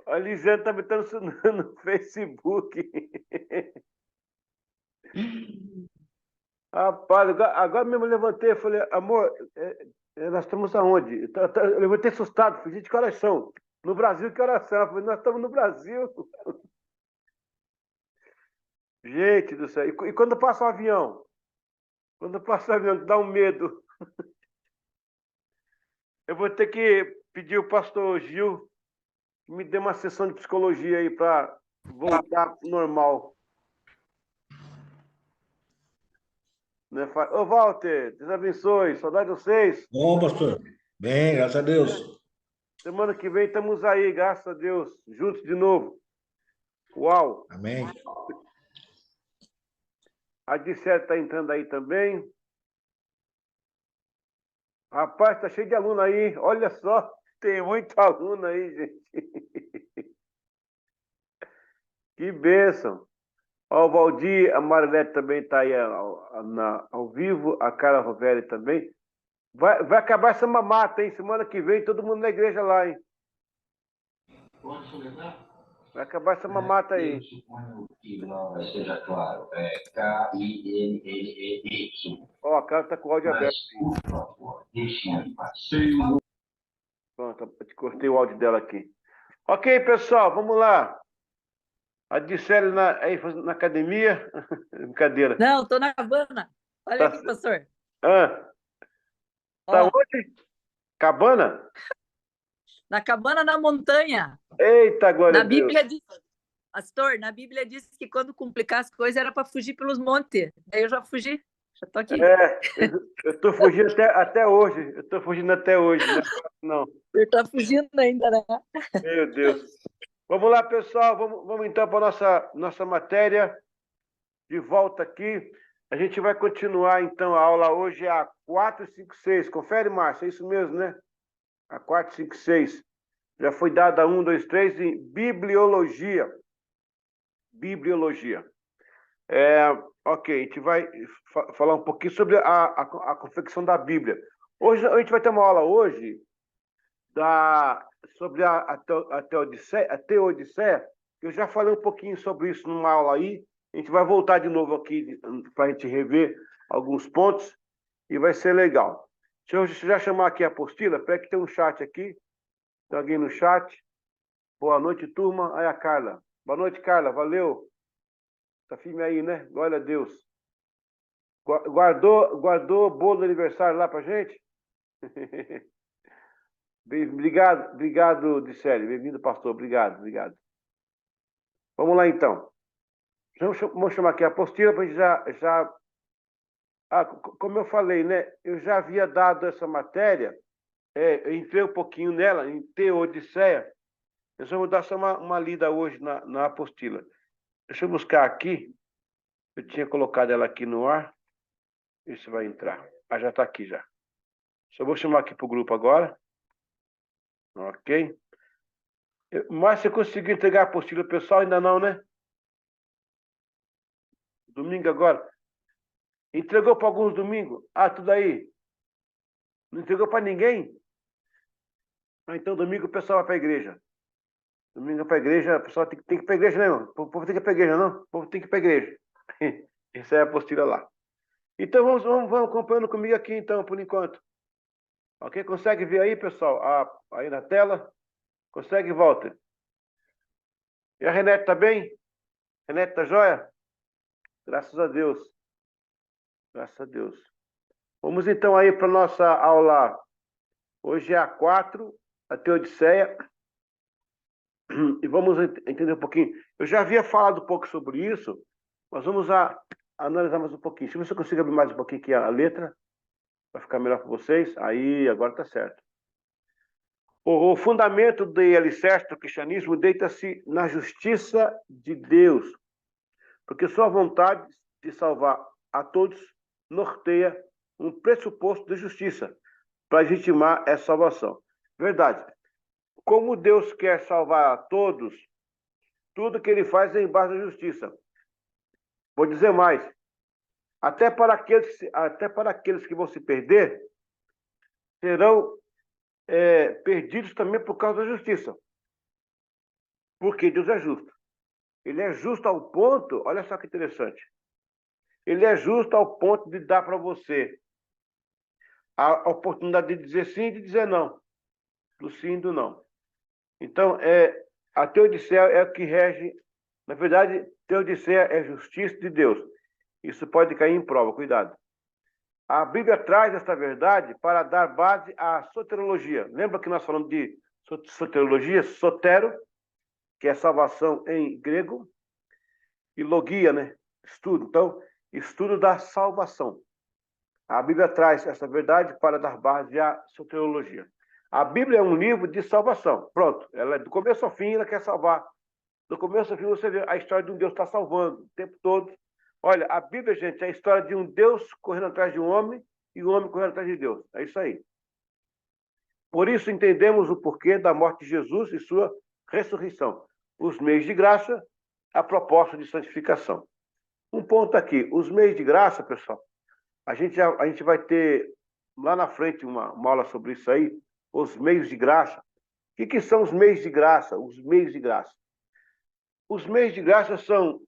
A Lisiane tá me dando isso no Facebook. Rapaz, agora mesmo eu levantei e falei, amor, nós estamos aonde? Eu levantei assustado, falei, gente, que horas são? No Brasil, que horas são? Eu falei, nós estamos no Brasil. Gente do céu. E quando passa o avião? Quando passa o avião, dá um medo. Eu vou ter que pedir o pastor Gil que me dê uma sessão de psicologia aí para voltar ao normal. Né? Ô, Walter, Deus abençoe. Saudade de vocês. Bom, pastor. Bem, graças a Deus. Semana que vem estamos aí, graças a Deus, juntos de novo. Uau! Amém. A Dissete está entrando aí também. Rapaz, tá cheio de aluno aí. Olha só, tem muito aluno aí, gente. Que bênção. Ó, o Valdir, a Marilete também está aí ao vivo. A Carla Rovelli também. Vai acabar essa mamata, hein? Semana que vem, todo mundo na igreja lá, hein? Vai acabar essa mamata aí. Eu suponho que o nome seja claro. É K-I-N-N-E-Y. Ó, a Carla tá com o áudio aberto. Mas, por favor, deixe-me passar. Pronto, eu cortei o áudio dela aqui. Ok, pessoal, vamos lá. A Dicele aí na academia. Brincadeira. Não, tô na cabana. Olha Tá aqui, certo. pastor. Ah, tá Ó, onde? Cabana? na cabana na montanha. Eita, glória Na a Deus. Bíblia diz, pastor, na Bíblia diz que quando complicar as coisas era para fugir pelos montes. Daí eu já fugi, já tô aqui. Eu tô fugindo até hoje. Eu tô fugindo até hoje, né? Não, Você tá fugindo ainda, né? meu Deus. Vamos lá, pessoal. Vamos então para nossa matéria. De volta aqui. A gente vai continuar, então, a aula hoje é a 456. Confere, Márcia, é isso mesmo, né? A 456. Já foi dada a 1, 2, 3 em bibliologia. Bibliologia. Ok, a gente vai falar um pouquinho sobre a confecção da Bíblia. Hoje, a gente vai ter uma aula hoje sobre a Teodiceia. Eu já falei um pouquinho sobre isso numa aula aí. A gente vai voltar de novo aqui para a gente rever alguns pontos e vai ser legal. Deixa eu já chamar aqui a apostila. Espera que tem um chat aqui. Tem alguém no chat? Boa noite, turma. Aí a Carla. Boa noite, Carla. Valeu. Tá firme aí, né? Glória a Deus. Guardou o bolo do aniversário lá pra gente? Obrigado, Dicele. Bem-vindo, pastor. Obrigado. Vamos lá, então. Vamos chamar aqui a apostila para a gente já... como eu falei, né? Eu já havia dado essa matéria, eu entrei um pouquinho nela, em Teodiceia. Eu só vou dar só uma lida hoje na apostila. Deixa eu buscar aqui. Eu tinha colocado ela aqui no ar. Isso vai entrar. Ah, já está aqui já. Só vou chamar aqui para o grupo agora. Ok. Mas você conseguiu entregar a apostila pessoal? Ainda não, né? Domingo agora. Entregou para alguns domingos? Ah, tudo aí. Não entregou para ninguém? Ah, então domingo o pessoal vai para a igreja. Domingo é para a igreja, o pessoal tem que ir para a igreja, né, irmão? O povo tem que ir para a igreja, não? O povo tem que ir para a igreja. Essa é a apostila lá. Então vamos acompanhando comigo aqui, então, por enquanto. Ok? Consegue ver aí, pessoal? Aí na tela? Consegue, Walter? E a Renete tá bem? Renete tá joia? Graças a Deus. Graças a Deus. Vamos então aí para nossa aula. Hoje é a 4, a Teodiceia. E vamos entender um pouquinho. Eu já havia falado um pouco sobre isso, mas vamos analisar mais um pouquinho. Deixa eu ver se eu consigo abrir mais um pouquinho aqui a letra, para ficar melhor para vocês. Aí, agora está certo. O fundamento do alicerce do cristianismo deita-se na justiça de Deus, porque sua vontade de salvar a todos norteia um pressuposto de justiça para legitimar essa salvação. Verdade. Como Deus quer salvar a todos, tudo que ele faz é em base à justiça. Vou dizer mais. Até para aqueles que vão se perder, serão perdidos também por causa da justiça. Porque Deus é justo. Ele é justo ao ponto, olha só que interessante. Ele é justo ao ponto de dar para você a oportunidade de dizer sim e de dizer não. Do sim e do não. Então, a teodiceia é o que rege. Na verdade, teodiceia é justiça de Deus. Isso pode cair em prova, cuidado. A Bíblia traz essa verdade para dar base à soteriologia. Lembra que nós falamos de soteriologia? Sotero, que é salvação em grego, e logia, né? Estudo. Então, estudo da salvação. A Bíblia traz essa verdade para dar base à soteriologia. A Bíblia é um livro de salvação. Pronto. Ela é do começo ao fim, ela quer salvar. Do começo ao fim, você vê a história de um Deus que está salvando o tempo todo. Olha, a Bíblia, gente, é a história de um Deus correndo atrás de um homem e um homem correndo atrás de Deus. É isso aí. Por isso, entendemos o porquê da morte de Jesus e sua ressurreição. Os meios de graça, a proposta de santificação. Um ponto aqui. Os meios de graça, pessoal, a gente vai ter lá na frente uma aula sobre isso aí, os meios de graça. O que são os meios de graça? Os meios de graça. Os meios de graça são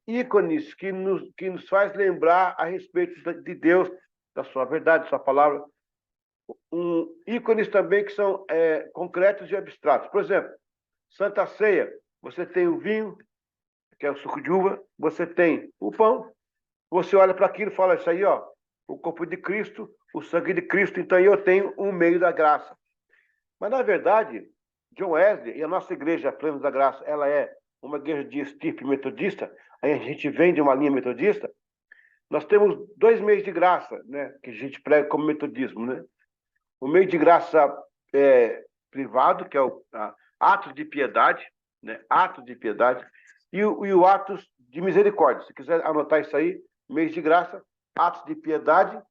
ícones que nos faz lembrar a respeito de Deus, da sua verdade, da sua palavra. Ícones também que são concretos e abstratos. Por exemplo, Santa Ceia, você tem o vinho, que é o suco de uva, você tem o pão, você olha para aquilo e fala, isso aí, ó, o corpo de Cristo, o sangue de Cristo, então eu tenho um meio da graça. Mas, na verdade, John Wesley e a nossa igreja Pleno da Graça, ela é uma igreja de estirpe metodista, aí a gente vem de uma linha metodista, nós temos dois meios de graça, né, que a gente prega como metodismo, né? O meio de graça privado, que é o ato de piedade, né, ato de piedade, e o atos de misericórdia. Se quiser anotar isso aí, meios de graça, atos de piedade,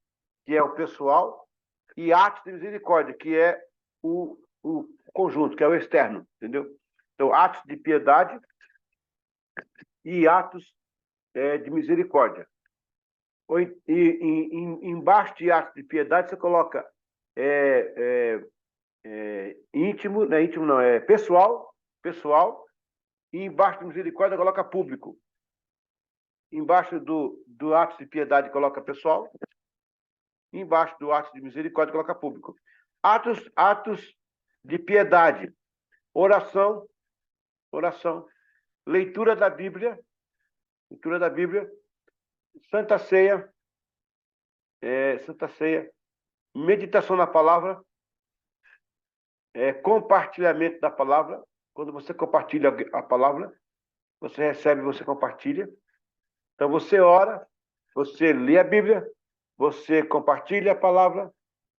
que é o pessoal, e atos de misericórdia, que é o conjunto, que é o externo, entendeu? Então, atos de piedade e atos de misericórdia. Embaixo de atos de piedade, você coloca íntimo, não é íntimo, não, é pessoal, e embaixo de misericórdia coloca público. Embaixo do ato de piedade coloca pessoal, e embaixo do ato de misericórdia coloca público. Atos de piedade, oração, leitura da Bíblia, Santa Ceia, meditação na palavra, compartilhamento da palavra. Quando você compartilha a palavra, você recebe, você compartilha. Então, você ora, você lê a Bíblia, você compartilha a palavra,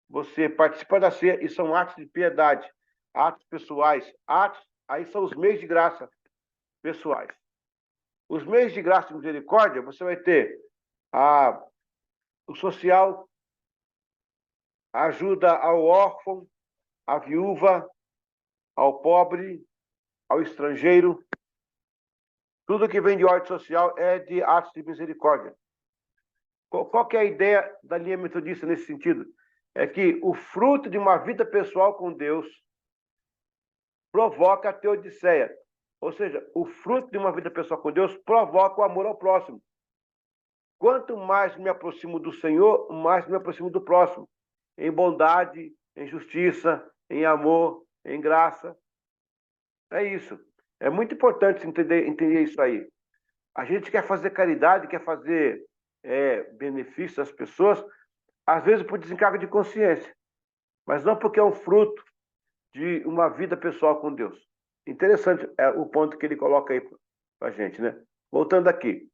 você participa da ceia, e são atos de piedade, atos pessoais, aí são os meios de graça pessoais. Os meios de graça e misericórdia, você vai ter o social, a ajuda ao órfão, à viúva, ao pobre, ao estrangeiro. Tudo que vem de ordem social é de atos de misericórdia. Qual que é a ideia da linha metodista nesse sentido? É que o fruto de uma vida pessoal com Deus provoca a teodiceia. Ou seja, o fruto de uma vida pessoal com Deus provoca o amor ao próximo. Quanto mais me aproximo do Senhor, mais me aproximo do próximo. Em bondade, em justiça, em amor, em graça. É isso. É muito importante entender isso aí. A gente quer fazer caridade, quer fazer benefício às pessoas, às vezes por desencargo de consciência, mas não porque é um fruto de uma vida pessoal com Deus. Interessante o ponto que ele coloca aí para a gente, né? Voltando aqui.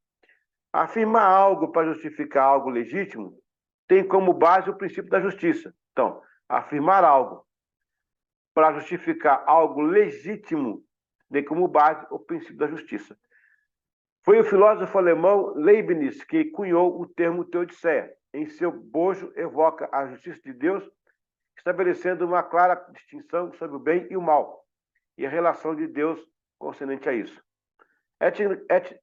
Afirmar algo para justificar algo legítimo tem como base o princípio da justiça. Então, afirmar algo para justificar algo legítimo tem como base o princípio da justiça. Foi o filósofo alemão Leibniz que cunhou o termo teodiceia. Em seu bojo, evoca a justiça de Deus, estabelecendo uma clara distinção sobre o bem e o mal, e a relação de Deus concernente a isso.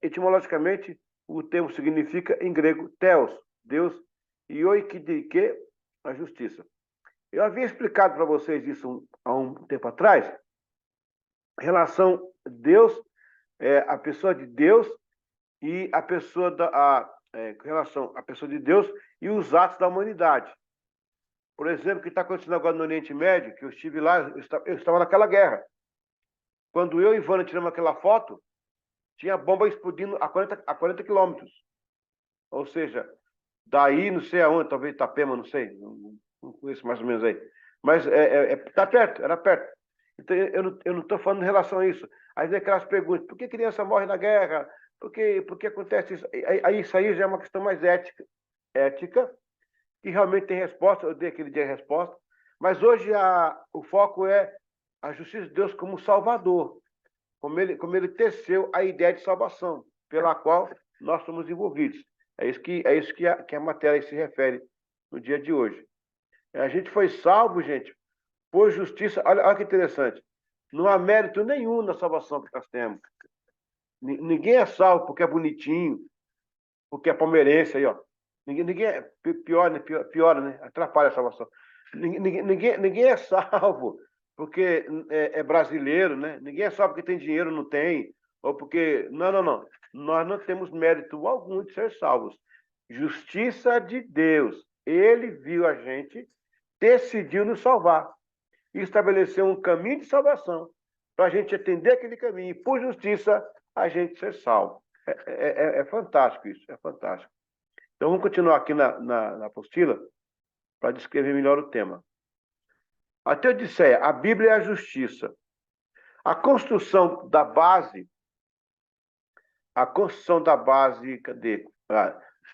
Etimologicamente, o termo significa, em grego, theos, Deus, e oikidike, a justiça. Eu havia explicado para vocês isso há um tempo atrás, em relação a Deus, a pessoa de Deus e a pessoa com relação à pessoa de Deus e os atos da humanidade. Por exemplo, o que está acontecendo agora no Oriente Médio, que eu estive lá, eu estava naquela guerra. Quando eu e Ivana tiramos aquela foto, tinha bomba explodindo a 40 quilômetros. Ou seja, daí não sei aonde, talvez Itapema, não sei, não conheço mais ou menos aí. Mas tá perto, era perto. Então eu não estou falando em relação a isso. Aí vem aquelas perguntas, por que criança morre na guerra? Por que acontece isso? Aí isso aí já é uma questão mais ética, que realmente tem resposta, eu dei aquele dia a resposta, mas hoje o foco é a justiça de Deus como Salvador, como ele teceu a ideia de salvação, pela qual nós somos envolvidos. É isso que a matéria se refere no dia de hoje. A gente foi salvo, gente, por justiça. Olha que interessante. Não há mérito nenhum na salvação que nós temos. Ninguém é salvo porque é bonitinho, porque é palmeirense aí, ó. Ninguém é piora, né? Atrapalha a salvação. Ninguém é salvo porque é brasileiro, né? Ninguém é salvo porque tem dinheiro, não tem, ou porque... Não. Nós não temos mérito algum de ser salvos. Justiça de Deus. Ele viu a gente, decidiu nos salvar e estabeleceu um caminho de salvação para a gente atender aquele caminho e, por justiça, a gente ser salvo. É fantástico isso, é fantástico. Então, vamos continuar aqui na apostila para descrever melhor o tema. A Teodiceia, a Bíblia é a justiça. A construção da base, cadê?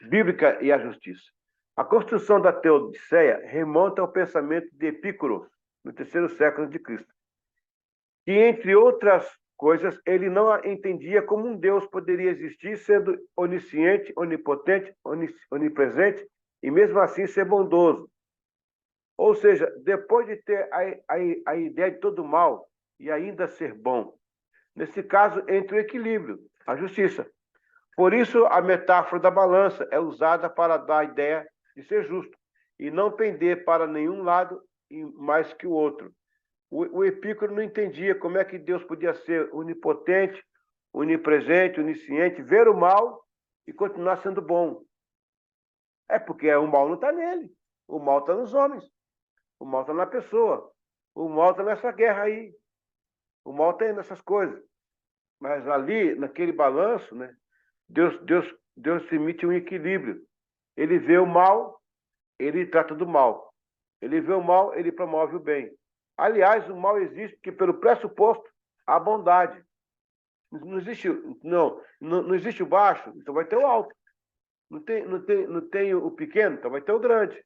Bíblica e a justiça. A construção da Teodiceia remonta ao pensamento de Epicuro, no 3º século de Cristo, que, entre outras coisas, ele não entendia como um Deus poderia existir sendo onisciente, onipotente, onipresente e mesmo assim ser bondoso. Ou seja, depois de ter a ideia de todo mal e ainda ser bom. Nesse caso, entre o equilíbrio, a justiça. Por isso, a metáfora da balança é usada para dar a ideia de ser justo e não pender para nenhum lado mais que o outro. O Epicuro não entendia como é que Deus podia ser onipotente, onipresente, onisciente, ver o mal e continuar sendo bom. É porque o mal não está nele. O mal está nos homens. O mal está na pessoa. O mal está nessa guerra aí. O mal está nessas coisas. Mas ali, naquele balanço, né, Deus permite um equilíbrio. Ele vê o mal, ele trata do mal. Ele vê o mal, ele promove o bem. Aliás, o mal existe porque, pelo pressuposto, há bondade. Não existe o baixo, então vai ter o alto. Não tem o pequeno, então vai ter o grande.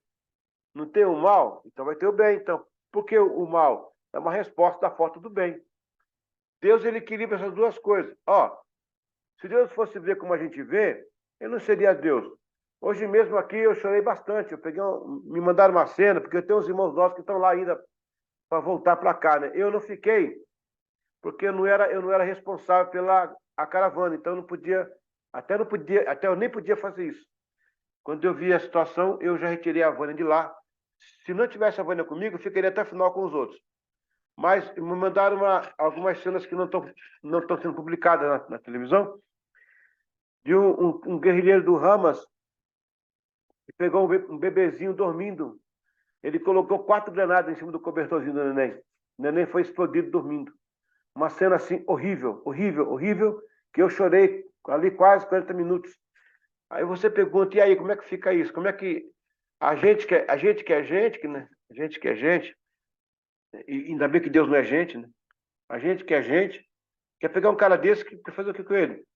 Não tem o mal, então vai ter o bem. Então, por que o mal? É uma resposta da falta do bem. Deus, ele equilibra essas duas coisas. Se Deus fosse ver como a gente vê, ele não seria Deus. Hoje mesmo aqui eu chorei bastante. Me mandaram uma cena, porque eu tenho uns irmãos nossos que estão lá ainda para voltar para cá, né? Eu não fiquei, porque eu não era responsável pela caravana, então até eu nem podia fazer isso. Quando eu vi a situação, eu já retirei a Vânia de lá. Se não tivesse a Vânia comigo, eu ficaria até o final com os outros. Mas me mandaram algumas cenas que não estão sendo publicadas na televisão, de um guerrilheiro do Hamas que pegou um bebezinho dormindo. Ele colocou 4 granadas em cima do cobertorzinho do neném. O neném foi explodido dormindo. Uma cena assim horrível, horrível, horrível, que eu chorei ali quase 40 minutos. Aí você pergunta, e aí, como é que fica isso? Como é que a gente que é gente, e ainda bem que Deus não é gente, né? A gente que é gente, quer pegar um cara desse que fazer o que com ele?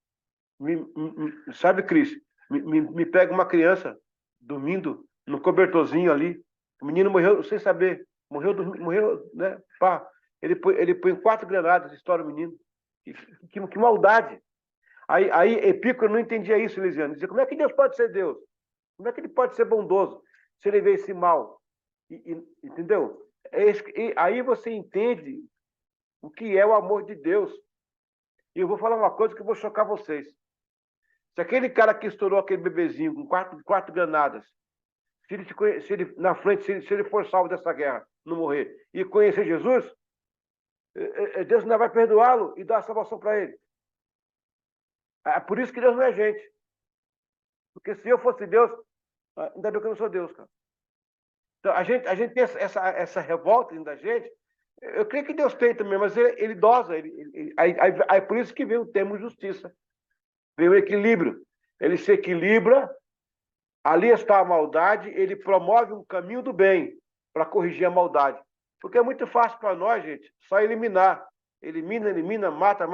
Sabe, Cris? Me pega uma criança dormindo no cobertorzinho ali. O menino morreu sem saber. Morreu, né? Pá. Ele põe 4 granadas, estoura o menino. Que maldade. Aí Epicuro não entendia isso, Elisiano. Dizia, como é que Deus pode ser Deus? Como é que ele pode ser bondoso se ele vê esse mal? Entendeu? Aí você entende o que é o amor de Deus. E eu vou falar uma coisa que eu vou chocar vocês. Se aquele cara que estourou aquele bebezinho com quatro granadas se ele na frente, se ele for salvo dessa guerra, não morrer, e conhecer Jesus, Deus ainda vai perdoá-lo e dar a salvação para ele. É por isso que Deus não é gente. Porque se eu fosse Deus, ainda bem que eu não sou Deus, cara. Então, a gente tem essa revolta dentro da gente. Eu creio que Deus tem também, mas ele dosa. Aí por isso que vem o termo justiça. Vem o equilíbrio. Ele se equilibra, ali está a maldade, ele promove um caminho do bem para corrigir a maldade. Porque é muito fácil para nós, gente, só eliminar. Elimina, mata,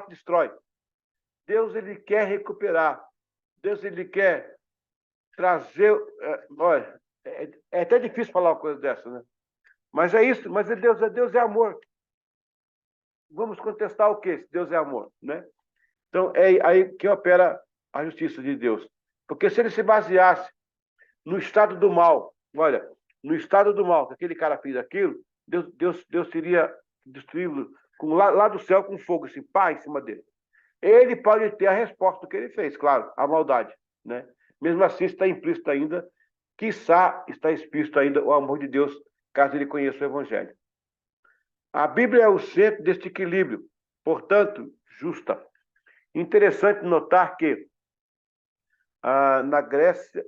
destrói. Deus, ele quer recuperar. Deus, ele quer trazer... olha, é até difícil falar uma coisa dessa, né? Mas é isso, mas Deus é amor. Vamos contestar o quê? Se Deus é amor, né? Então, é aí que opera a justiça de Deus. Porque se ele se baseasse no estado do mal, olha, no estado do mal, que aquele cara fez aquilo, Deus teria destruído lá do céu com fogo, assim, pá, em cima dele. Ele pode ter a resposta do que ele fez, claro, a maldade, né? Mesmo assim, está implícito ainda, quiçá está explícito ainda o amor de Deus, caso ele conheça o Evangelho. A Bíblia é o centro deste equilíbrio, portanto, justa. Interessante notar que na Grécia,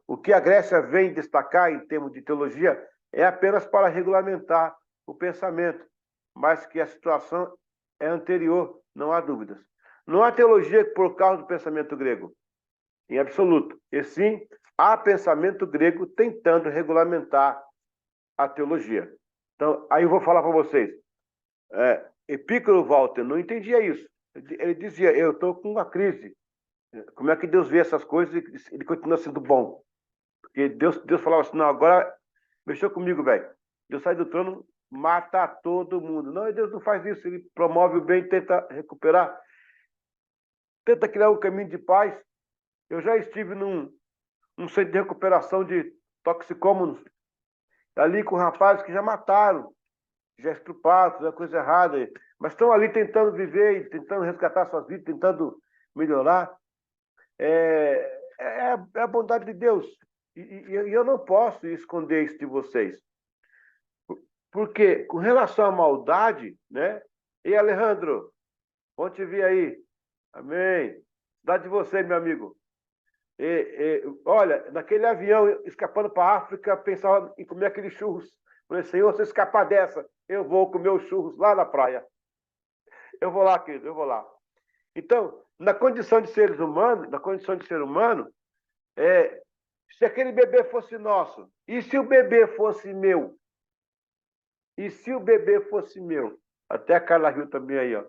o que a Grécia vem destacar em termos de teologia é apenas para regulamentar o pensamento, mas que a situação é anterior, não há dúvidas. Não há teologia por causa do pensamento grego, em absoluto. E sim, há pensamento grego tentando regulamentar a teologia. Então, aí eu vou falar para vocês. Epícoro Walter não entendia isso. Ele dizia, eu estou com uma crise. Como é que Deus vê essas coisas e ele continua sendo bom? Porque Deus falava assim, não, agora mexeu comigo, velho. Deus sai do trono, mata todo mundo. Não, Deus não faz isso. Ele promove o bem, tenta recuperar. Tenta criar um caminho de paz. Eu já estive num centro de recuperação de toxicômanos, ali com rapazes que já mataram, já estruparam, fizeram coisa errada, mas estão ali tentando viver, tentando resgatar suas vidas, tentando melhorar. É a bondade de Deus. E eu não posso esconder isso de vocês. Porque, com relação à maldade, né? E Alejandro, bom te ver aí. Amém. Cidade de você, meu amigo. Olha, naquele avião, escapando para a África, pensava em comer aqueles churros. Falei, Senhor, se eu escapar dessa, eu vou comer os churros lá na praia. Eu vou lá, querido, eu vou lá. Então, na condição de ser humano, se aquele bebê fosse nosso, e se o bebê fosse meu? E se o bebê fosse meu? Até a Carla Rio também aí, ó.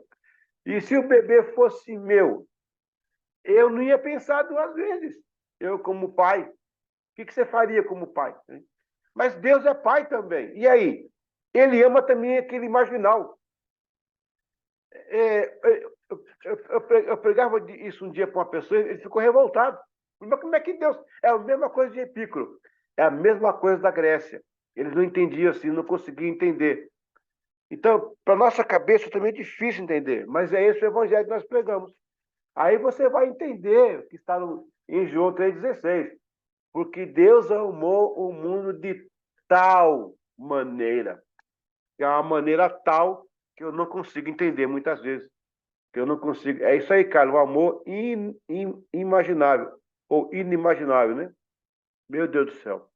E se o bebê fosse meu? Eu não ia pensar duas vezes. Eu, como pai, o que você faria como pai? Mas Deus é pai também. E aí? Ele ama também aquele marginal. Eu pregava isso um dia para uma pessoa, ele ficou revoltado. Mas como é que Deus... É a mesma coisa de Epícoro. É a mesma coisa da Grécia. Eles não entendiam assim, não conseguiam entender. Então, para nossa cabeça também é difícil entender, mas é esse o evangelho que nós pregamos. Aí você vai entender o que está em João 3,16. Porque Deus amou o mundo de tal maneira, que é uma maneira tal que eu não consigo entender muitas vezes. Que eu não consigo. É isso aí, cara, o amor imaginável, ou inimaginável, né? Meu Deus do céu.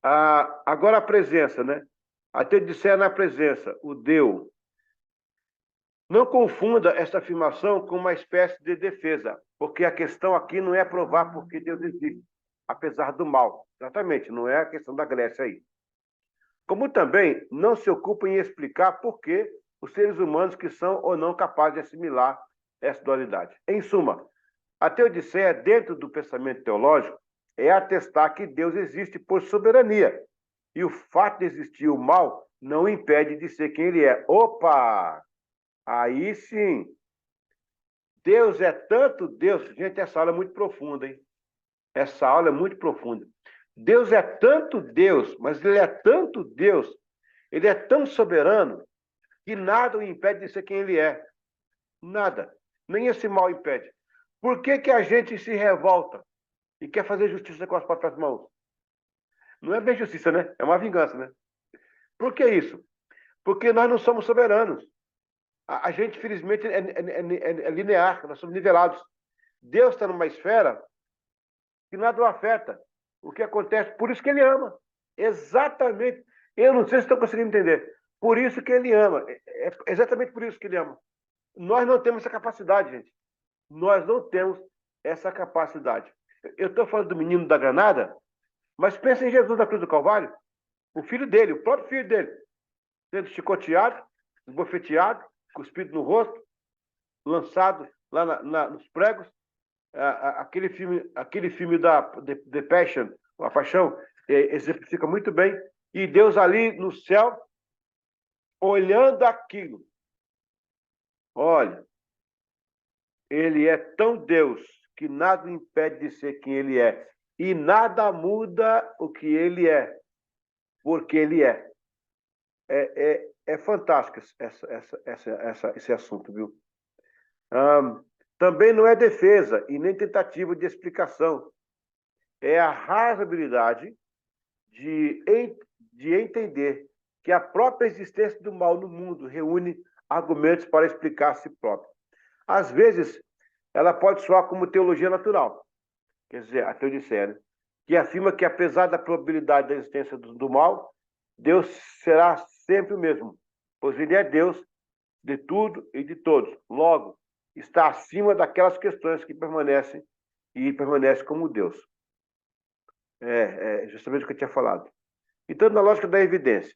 Agora a presença, né? Até disser na presença, o Deus. Não confunda essa afirmação com uma espécie de defesa, porque a questão aqui não é provar porque Deus existe, apesar do mal. Exatamente, não é a questão da Grécia aí. Como também não se ocupa em explicar por que os seres humanos que são ou não capazes de assimilar essa dualidade. Em suma, a teodiceia, dentro do pensamento teológico, é atestar que Deus existe por soberania. E o fato de existir o mal não o impede de ser quem ele é. Opa! Aí sim. Deus é tanto Deus. Gente, essa aula é muito profunda, hein? Essa aula é muito profunda. Deus é tanto Deus, mas ele é tanto Deus, ele é tão soberano, que nada o impede de ser quem ele é. Nada. Nem esse mal impede. Por que a gente se revolta? e quer fazer justiça com as próprias mãos. Não é bem justiça, né? É uma vingança, né? Por que isso? Porque nós não somos soberanos. A gente, felizmente, é linear, nós somos nivelados. Deus está numa esfera que nada o afeta. O que acontece, por isso que ele ama. Exatamente. Eu não sei se estão conseguindo entender. Por isso que ele ama. É exatamente por isso que ele ama. Nós não temos essa capacidade, gente. Nós não temos essa capacidade. Eu estou falando do menino da granada, mas pensa em Jesus da cruz do Calvário, o filho dele, o próprio filho dele, sendo chicoteado, esbofeteado, cuspido no rosto, lançado lá nos pregos. Aquele filme da The Passion, A Paixão, exemplifica muito bem. E Deus ali no céu, olhando aquilo. Olha, ele é tão Deus que nada o impede de ser quem ele é. E nada muda o que ele é, porque ele é. É fantástico esse assunto, viu? Também não é defesa e nem tentativa de explicação. É a razoabilidade de entender que a própria existência do mal no mundo reúne argumentos para explicar a si próprio. Às vezes, ela pode soar como teologia natural, quer dizer, a teodiceia, né? Que afirma que, apesar da probabilidade da existência do mal, Deus será sempre o mesmo, pois ele é Deus de tudo e de todos. Logo, está acima daquelas questões que permanecem e permanece como Deus. É justamente o que eu tinha falado. Então, na lógica da evidência,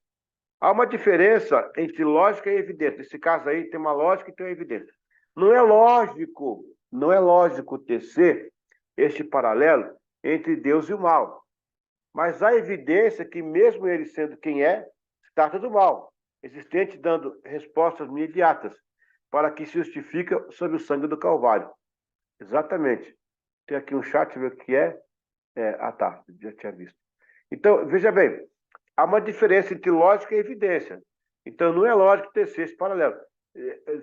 há uma diferença entre lógica e evidência. Nesse caso aí, tem uma lógica e tem uma evidência. Não é lógico tecer este paralelo entre Deus e o mal. Mas há evidência que, mesmo ele sendo quem é, trata do mal, existente dando respostas imediatas, para que se justifica sob o sangue do Calvário. Exatamente. Tem aqui um chat, ver o que é. Tá, já tinha visto. Então, veja bem, há uma diferença entre lógica e evidência. Então, não é lógico tecer esse paralelo.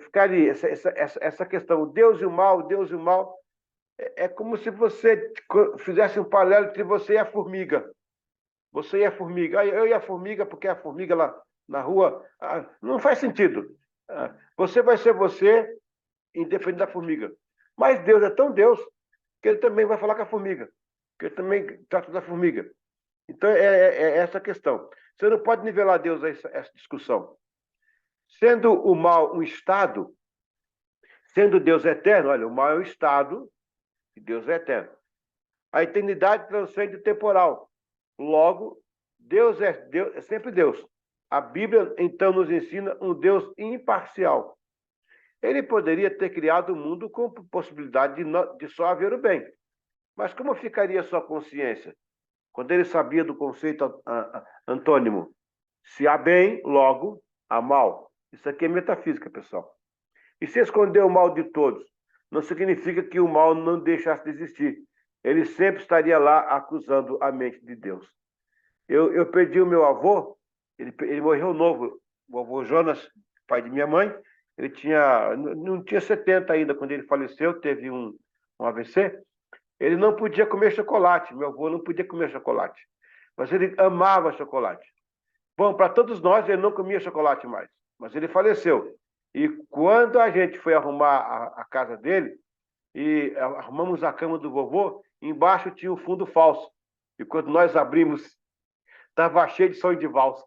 Ficaria essa questão, Deus e o mal, é como se você fizesse um paralelo entre você e a formiga. Você e a formiga. Eu e a formiga, porque a formiga lá na rua. Não faz sentido. Você vai ser você, independente da formiga. Mas Deus é tão Deus que ele também vai falar com a formiga. Que ele também trata da formiga. Então, é essa a questão. Você não pode nivelar Deus a essa discussão. Sendo o mal um estado, sendo Deus eterno, olha, o mal é um estado e Deus é eterno. A eternidade transcende o temporal. Logo, Deus é sempre Deus. A Bíblia, então, nos ensina um Deus imparcial. Ele poderia ter criado o mundo com possibilidade de só haver o bem. Mas como ficaria sua consciência? Quando ele sabia do conceito antônimo. Se há bem, logo há mal. Isso aqui é metafísica, pessoal. E se esconder o mal de todos, não significa que o mal não deixasse de existir. Ele sempre estaria lá acusando a mente de Deus. Eu perdi o meu avô, ele morreu novo. O avô Jonas, pai de minha mãe, ele não tinha 70 ainda quando ele faleceu, teve um AVC. Ele não podia comer chocolate, meu avô não podia comer chocolate. Mas ele amava chocolate. Bom, para todos nós, ele não comia chocolate mais, mas ele faleceu. E quando a gente foi arrumar a casa dele, e arrumamos a cama do vovô, embaixo tinha um fundo falso. E quando nós abrimos, estava cheio de sonho de valsa.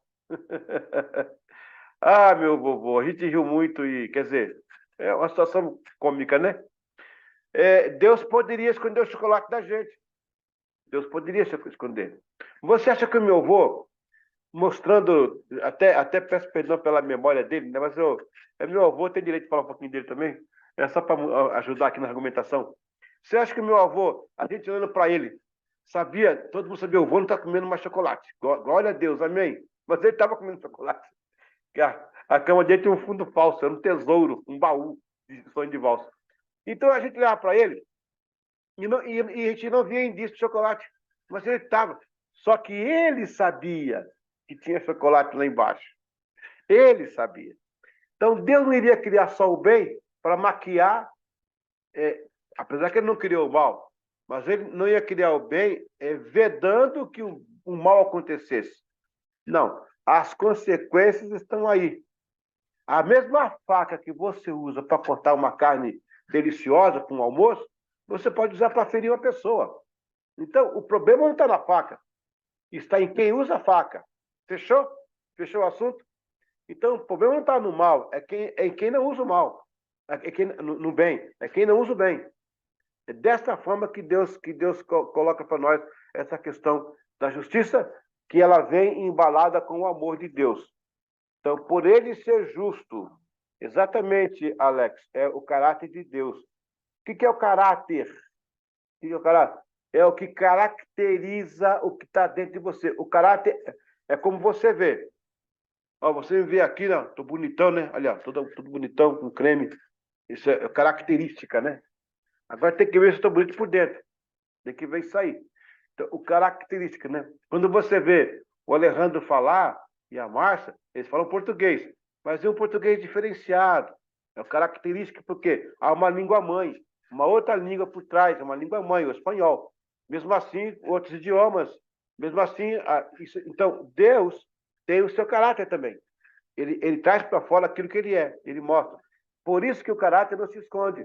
Meu vovô, a gente riu muito e, quer dizer, é uma situação cômica, né? Deus poderia esconder o chocolate da gente. Deus poderia se esconder. Você acha que o meu avô, mostrando, até peço perdão pela memória dele, né? Mas meu avô, tem direito de falar um pouquinho dele também, é só para ajudar aqui na argumentação. Você acha que o meu avô, a gente olhando para ele, todo mundo sabia, o avô não está comendo mais chocolate. Glória a Deus, amém. Mas ele estava comendo chocolate. A cama dele tinha um fundo falso, era um tesouro, um baú de sonho de valsa. Então a gente olhava para ele e a gente não via indício de chocolate. Mas ele estava. Só que ele sabia que tinha chocolate lá embaixo. Ele sabia. Então Deus não iria criar só o bem para maquiar, apesar que ele não criou o mal, Mas ele não ia criar o bem vedando que o mal acontecesse. Não, as consequências estão aí. A mesma faca que você usa para cortar uma carne deliciosa para um almoço, você pode usar para ferir uma pessoa. Então, o problema não está na faca, está em quem usa a faca. Fechou? Fechou o assunto? Então, o problema não está no mal, é em quem não usa o mal. No bem, é quem não usa o bem. É desta forma que Deus coloca para nós essa questão da justiça, que ela vem embalada com o amor de Deus. Então, por ele ser justo, exatamente, Alex, é o caráter de Deus. O que é o caráter? O que é o caráter? É o que caracteriza o que está dentro de você. O caráter é como você vê. Ó, você me vê aqui, né? Tô bonitão, né? Aliás, tudo bonitão, com creme. Isso é característica, né? Agora tem que ver se eu tô bonito por dentro. Tem que ver isso aí. Então, o característica, né? Quando você vê o Alejandro falar e a Márcia, eles falam português, mas é um português diferenciado. É característica porque há uma língua mãe, uma outra língua por trás, uma língua mãe, o espanhol. Mesmo assim, outros idiomas. Mesmo assim, então, Deus tem o seu caráter também. Ele traz para fora aquilo que ele é, ele mostra. Por isso que o caráter não se esconde.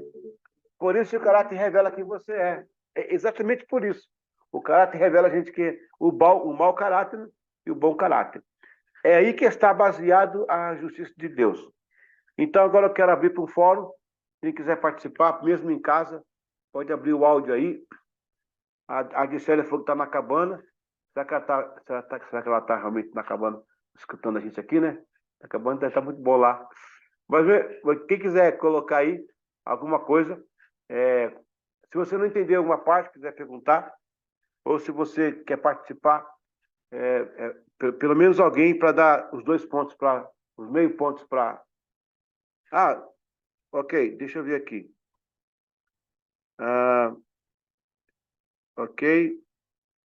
Por isso que o caráter revela quem você é. É exatamente por isso. O caráter revela a gente que o mau caráter e o bom caráter. É aí que está baseado a justiça de Deus. Então, agora eu quero abrir para um fórum. Quem quiser participar, mesmo em casa, pode abrir o áudio aí. A Gisele falou que está na cabana. Será que ela está realmente na cabana escutando a gente aqui, né? A cabana deve estar muito boa lá. Mas quem quiser colocar aí alguma coisa, se você não entender alguma parte, quiser perguntar, ou se você quer participar, pelo menos alguém para dar os 2 pontos para os meio pontos para. Ah, ok, deixa eu ver aqui. Ok.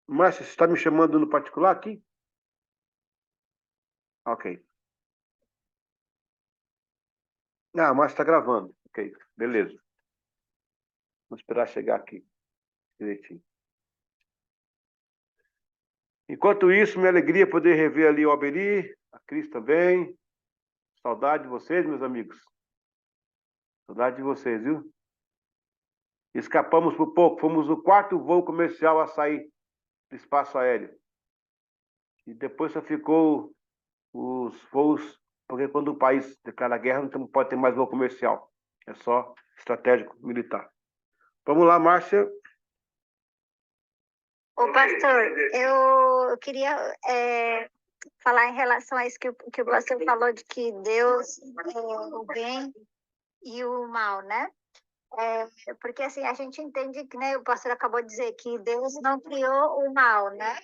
Márcia, você está me chamando no particular aqui? Ok. Ah, Márcia está gravando. Ok, beleza. Vamos esperar chegar aqui direitinho. Enquanto isso, minha alegria é poder rever ali o Alberi, a Cris também. Saudade de vocês, meus amigos. Saudade de vocês, viu? Escapamos por pouco. Fomos o 4º voo comercial a sair do espaço aéreo. E depois só ficou os voos, porque quando o país declara guerra, não pode ter mais voo comercial. É só estratégico militar. Vamos lá, Márcia. Ô, pastor, eu queria falar em relação a isso que o pastor falou, de que Deus é o bem e o mal, né? Porque assim, a gente entende que, né, o pastor acabou de dizer que Deus não criou o mal, né?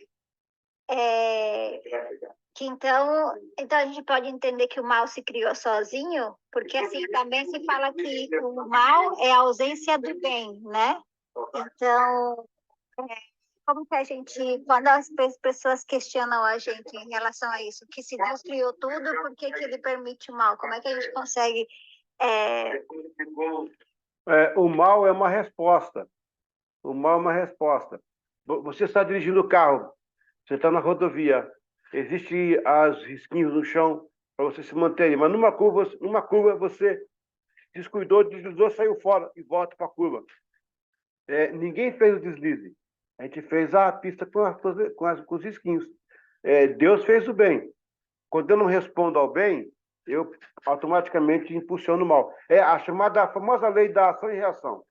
Que então a gente pode entender que o mal se criou sozinho, porque assim também se fala que o mal é a ausência do bem, né? Então, como que a gente, quando as pessoas questionam a gente em relação a isso, que se Deus criou tudo, por que ele permite o mal? Como é que a gente consegue... O mal é uma resposta. O mal é uma resposta. Você está dirigindo o carro, você está na rodovia, existem as risquinhos no chão para você se manter, mas numa curva você descuidou, deslizou, saiu fora e volta para a curva. Ninguém fez o deslize. A gente fez a pista com os risquinhos. Deus fez o bem. Quando eu não respondo ao bem, eu automaticamente impulsiono o mal. É a famosa lei da ação e reação.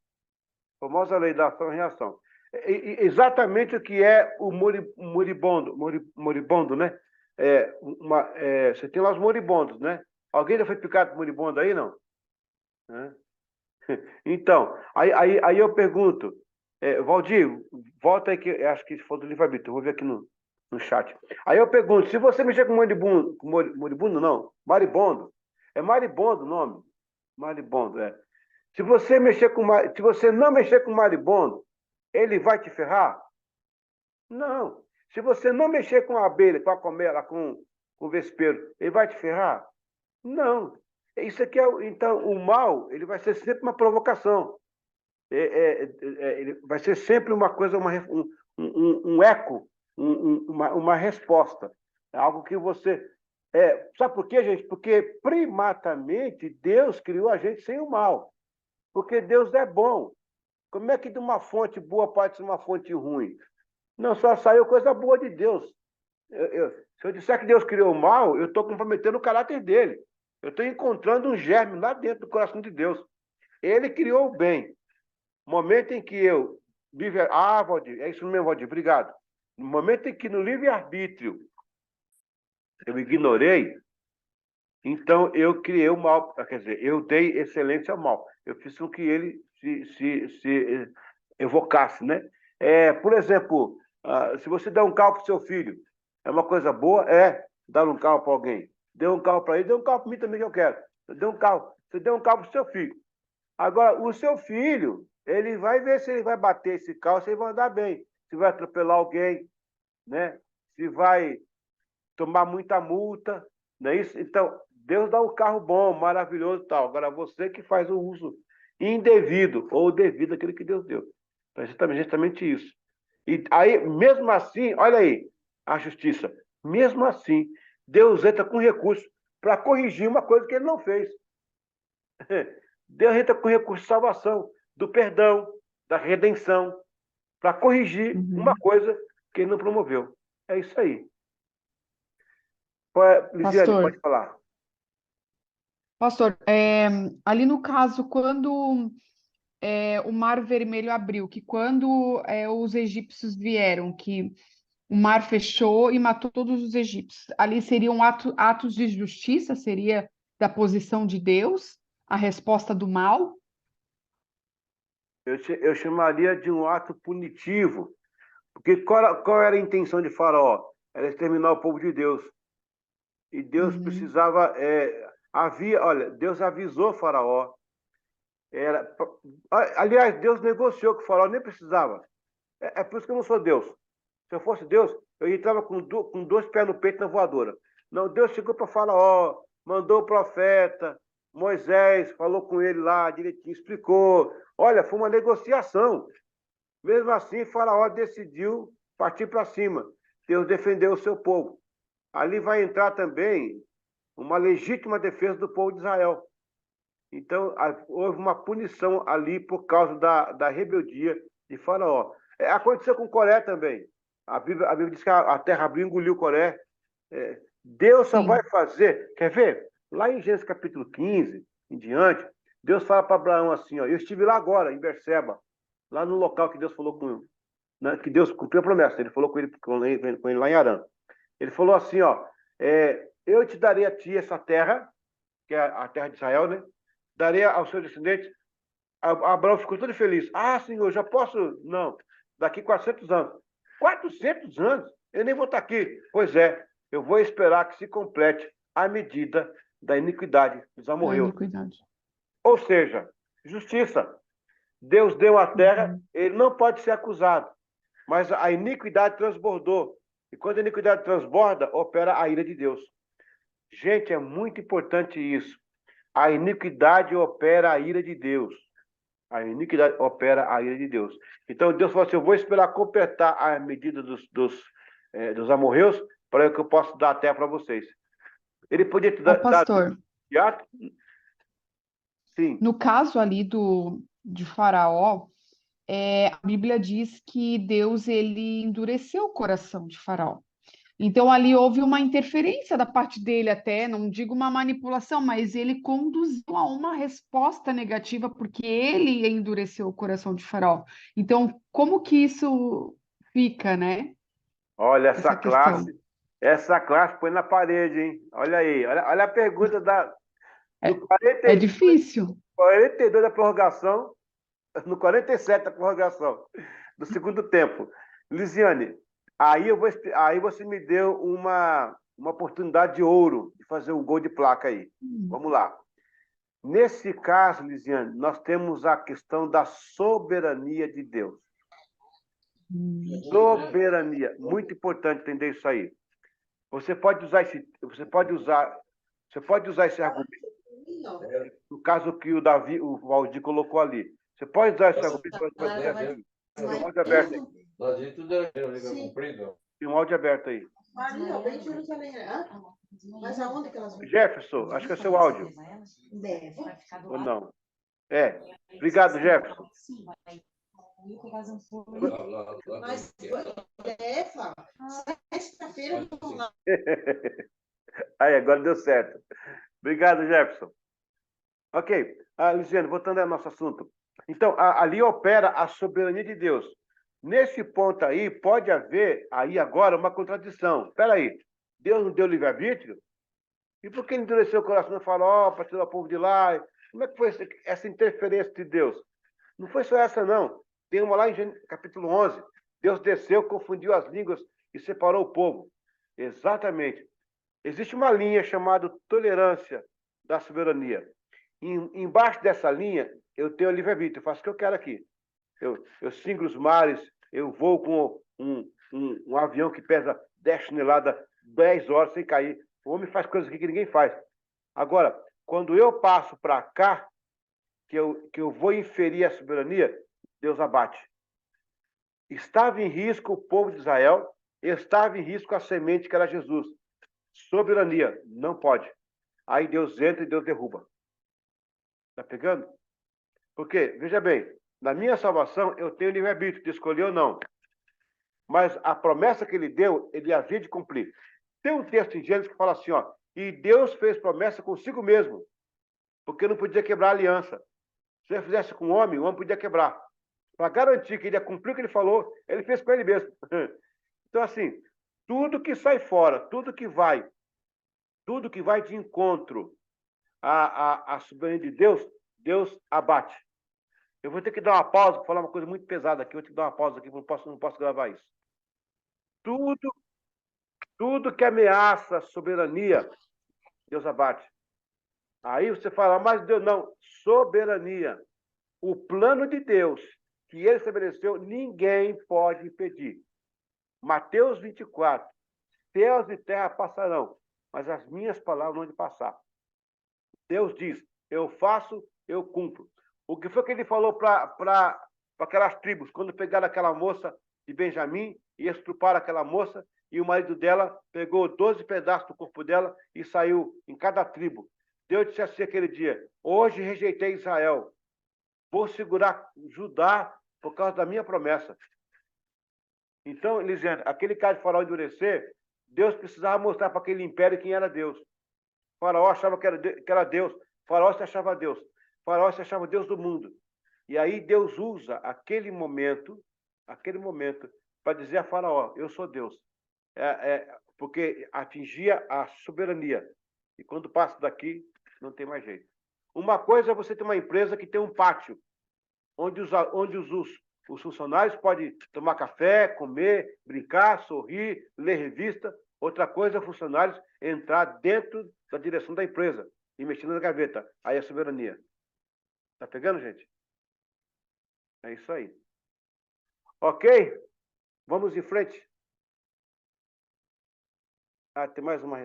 Famosa lei da ação e reação. Exatamente o que é o moribondo, né? Você tem lá os moribondos, né? Alguém já foi picado por moribondo aí, não? Então, aí eu pergunto, Valdir, volta aí que acho que foi do livre-arbítrio, eu vou ver aqui no chat. Aí eu pergunto, se você mexer com moribundo não, maribondo, é maribondo o nome? Maribondo, Se você não mexer com maribondo, ele vai te ferrar? Não. Se você não mexer com a abelha, com a colmeia, com o vespeiro, ele vai te ferrar? Não. Isso aqui então, o mal, ele vai ser sempre uma provocação. ele vai ser sempre uma coisa, um eco, uma resposta. É algo que você... sabe por quê, gente? Porque, primatamente, Deus criou a gente sem o mal. Porque Deus é bom. Como é que de uma fonte boa pode ser uma fonte ruim? Não, só saiu coisa boa de Deus. Se eu disser que Deus criou o mal, eu estou comprometendo o caráter dele. Eu estou encontrando um germe lá dentro do coração de Deus. Ele criou o bem. No momento em que eu... Valdir, é isso mesmo, Valdir, obrigado. No momento em que no livre-arbítrio eu ignorei, então eu criei o mal. Quer dizer, eu dei excelência ao mal. Eu fiz com que ele se evocasse, né? Por exemplo, se você der um carro para o seu filho, é uma coisa boa? Dar um carro para alguém. Deu um carro para ele, deu um carro para mim também que eu quero. Você deu um carro para o seu filho. Agora, o seu filho, ele vai ver se ele vai bater esse carro, se ele vai andar bem, se vai atropelar alguém, né? Se vai tomar muita multa, não é isso? Então, Deus dá um carro bom, maravilhoso e tal. Agora, você que faz o uso indevido ou devido àquilo que Deus deu. Então, é justamente isso. E aí, mesmo assim, olha aí, a justiça. Mesmo assim, Deus entra com recurso para corrigir uma coisa que ele não fez. Deus entra com recurso de salvação, do perdão, da redenção, para corrigir uma coisa que ele não promoveu. É isso aí. Lisiane, pode falar. Pastor, ali no caso, quando o Mar Vermelho abriu, que quando os egípcios vieram, que o mar fechou e matou todos os egípcios, ali seriam atos de justiça, seria da posição de Deus, a resposta do mal? Eu chamaria de um ato punitivo, porque qual era a intenção de Faraó? Era exterminar o povo de Deus. E Deus precisava... olha, Deus avisou Faraó. Aliás, Deus negociou com o Faraó, nem precisava. É por isso que eu não sou Deus. Se eu fosse Deus, eu entrava com 2 pés no peito na voadora. Não, Deus chegou para Faraó, mandou o profeta, Moisés falou com ele lá direitinho, explicou. Olha, foi uma negociação. Mesmo assim, Faraó decidiu partir para cima. Deus defendeu o seu povo. Ali vai entrar também uma legítima defesa do povo de Israel. Então, houve uma punição ali por causa da rebeldia de Faraó. Aconteceu com Coré também. A Bíblia diz que a terra abriu e engoliu Coré. Deus só vai fazer... Quer ver? Lá em Gênesis capítulo 15, em diante, Deus fala para Abraão assim, ó, eu estive lá agora, em Berseba, lá no local que Deus falou com ele, né, que Deus cumpriu a promessa. Ele falou com ele lá em Harã. Ele falou assim, ó, eu te darei a ti essa terra, que é a terra de Israel, né? Darei aos seus descendentes. Abraão ficou todo feliz. Senhor, já posso? Não. Daqui 400 anos. 400 anos? Eu nem vou estar aqui. Pois é, eu vou esperar que se complete a medida da iniquidade dos amorreus. Ou seja, justiça. Deus deu a terra, ele não pode ser acusado. Mas a iniquidade transbordou. E quando a iniquidade transborda, opera a ira de Deus. Gente, é muito importante isso. A iniquidade opera a ira de Deus. A iniquidade opera a ira de Deus. Então Deus falou assim, eu vou esperar completar a medida dos amorreus para que eu possa dar a terra para vocês. Ele podia te dar... Pastor, sim. No caso ali de Faraó, a Bíblia diz que Deus ele endureceu o coração de Faraó. Então, ali houve uma interferência da parte dele até, não digo uma manipulação, mas ele conduziu a uma resposta negativa porque ele endureceu o coração de Faraó. Então, como que isso fica, né? Olha, essa classe põe na parede, hein? Olha aí, olha a pergunta do 42, é difícil. 42 da prorrogação, no 47 da prorrogação, do segundo tempo. Lisiane, aí você me deu uma oportunidade de ouro de fazer um gol de placa aí. Vamos lá. Nesse caso, Lisiane, nós temos a questão da soberania de Deus. Soberania. Muito importante entender isso aí. Você pode usar esse argumento. No caso que o Valdir colocou ali. Você pode usar esse argumento para dizer assim. Tem um áudio aberto aí. Tem um áudio aberto aí. Ali, ó, bem Jerusalém. Mas aonde que elas vão? Jefferson, acho que é seu áudio. Deve. Ou não? É. Obrigado, Jefferson. Mas fala. Sexta-feira vamos lá. Aí, agora deu certo. Obrigado, Jefferson. Ok. Luciano, voltando ao nosso assunto. Então, ali opera a soberania de Deus. Nesse ponto aí, pode haver aí agora uma contradição. Espera aí. Deus não deu livre-arbítrio? E por que ele endureceu o coração do faraó para tirar o povo de lá? Como é que foi essa interferência de Deus? Não foi só essa, não. Tem uma lá em Gênesis, capítulo 11. Deus desceu, confundiu as línguas e separou o povo. Exatamente. Existe uma linha chamada tolerância da soberania. Embaixo dessa linha, eu tenho livre-arbítrio. Eu faço o que eu quero aqui. Eu singo os mares, eu vou com um avião que pesa 10 toneladas, 10 horas sem cair. O homem faz coisas aqui que ninguém faz. Agora, quando eu passo para cá, que eu vou inferir a soberania, Deus abate. Estava em risco o povo de Israel, estava em risco a semente que era Jesus. Soberania, não pode. Aí Deus entra e Deus derruba. Está pegando? Porque, veja bem, na minha salvação eu tenho livre-arbítrio de escolher ou não. Mas a promessa que ele deu, ele havia de cumprir. Tem um texto em Gênesis que fala assim, ó, e Deus fez promessa consigo mesmo, porque não podia quebrar a aliança. Se ele fizesse com o homem podia quebrar. Para garantir que ele ia cumprir o que ele falou, ele fez com ele mesmo. Então, assim, tudo que sai fora, tudo que vai de encontro à soberania de Deus, Deus abate. Eu vou ter que dar uma pausa para falar uma coisa muito pesada aqui. Eu vou ter que dar uma pausa aqui, não posso gravar isso. Tudo que ameaça a soberania, Deus abate. Aí você fala, mas Deus não. Soberania. O plano de Deus que ele estabeleceu, ninguém pode impedir. Mateus 24. Céus e terra passarão, mas as minhas palavras não hão de passar. Deus diz, eu faço, eu cumpro. O que foi que ele falou para aquelas tribos, quando pegaram aquela moça de Benjamim e estruparam aquela moça, e o marido dela pegou 12 pedaços do corpo dela e saiu em cada tribo. Deus disse assim aquele dia, hoje rejeitei Israel, vou segurar Judá por causa da minha promessa. Então, Elisandro, aquele cara de Faraó endurecer, Deus precisava mostrar para aquele império quem era Deus. Faraó achava que era Deus, Faraó se achava Deus. Faraó se achava Deus do mundo. E aí Deus usa aquele momento para dizer a Faraó, eu sou Deus. Porque atingia a soberania. E quando passa daqui, não tem mais jeito. Uma coisa é você ter uma empresa que tem um pátio, onde os funcionários podem tomar café, comer, brincar, sorrir, ler revista. Outra coisa é funcionários entrar dentro da direção da empresa e mexer na gaveta. Aí é soberania. Tá pegando, gente? É isso aí. Ok? Vamos em frente. Tem mais uma.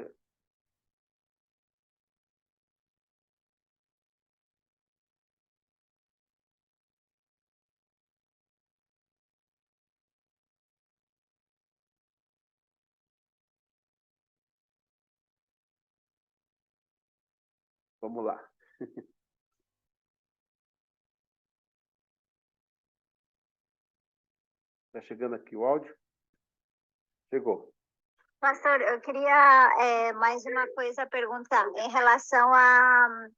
Vamos lá. Está chegando aqui o áudio? Chegou. Pastor, eu queria mais uma coisa perguntar em relação a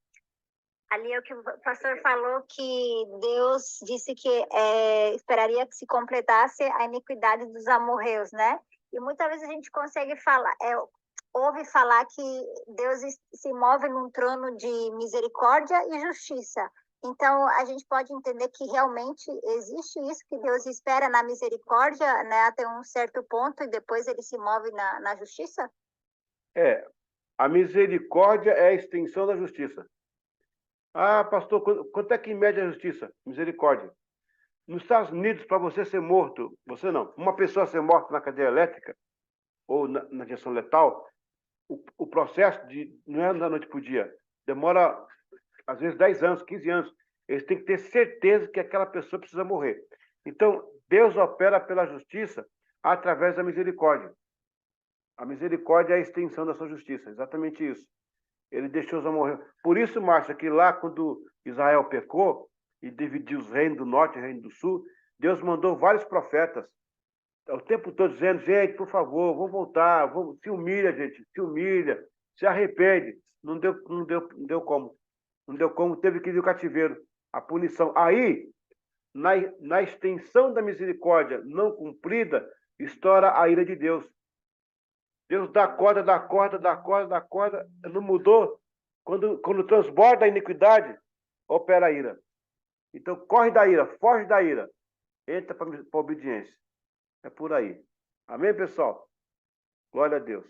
ali o que o pastor falou que Deus disse que esperaria que se completasse a iniquidade dos amorreus, né? E muitas vezes a gente consegue falar, ouve falar que Deus se move num trono de misericórdia e justiça. Então, a gente pode entender que realmente existe isso, que Deus espera na misericórdia, né, até um certo ponto, e depois ele se move na justiça? A misericórdia é a extensão da justiça. Pastor, quanto é que em média a justiça? Misericórdia. Nos Estados Unidos, para você ser morto, você não, uma pessoa ser morta na cadeia elétrica ou na injeção letal, o processo não é da noite para o dia. Demora, às vezes, 10 anos, 15 anos. eles têm que ter certeza que aquela pessoa precisa morrer. Então, Deus opera pela justiça através da misericórdia. A misericórdia é a extensão da sua justiça, exatamente isso. Ele deixou os morrer. Por isso, Márcia, que lá quando Israel pecou e dividiu os reinos do norte e reino do sul, Deus mandou vários profetas o tempo todo dizendo, gente, por favor, vamos voltar, se humilha, gente, se humilha, se arrepende. Não deu como. Não deu como, teve que ir ao cativeiro. A punição. Aí, na extensão da misericórdia não cumprida, estoura a ira de Deus. Deus dá corda, não mudou. Quando transborda a iniquidade, opera a ira. Então, corre da ira, foge da ira, entra para a obediência. É por aí. Amém, pessoal? Glória a Deus.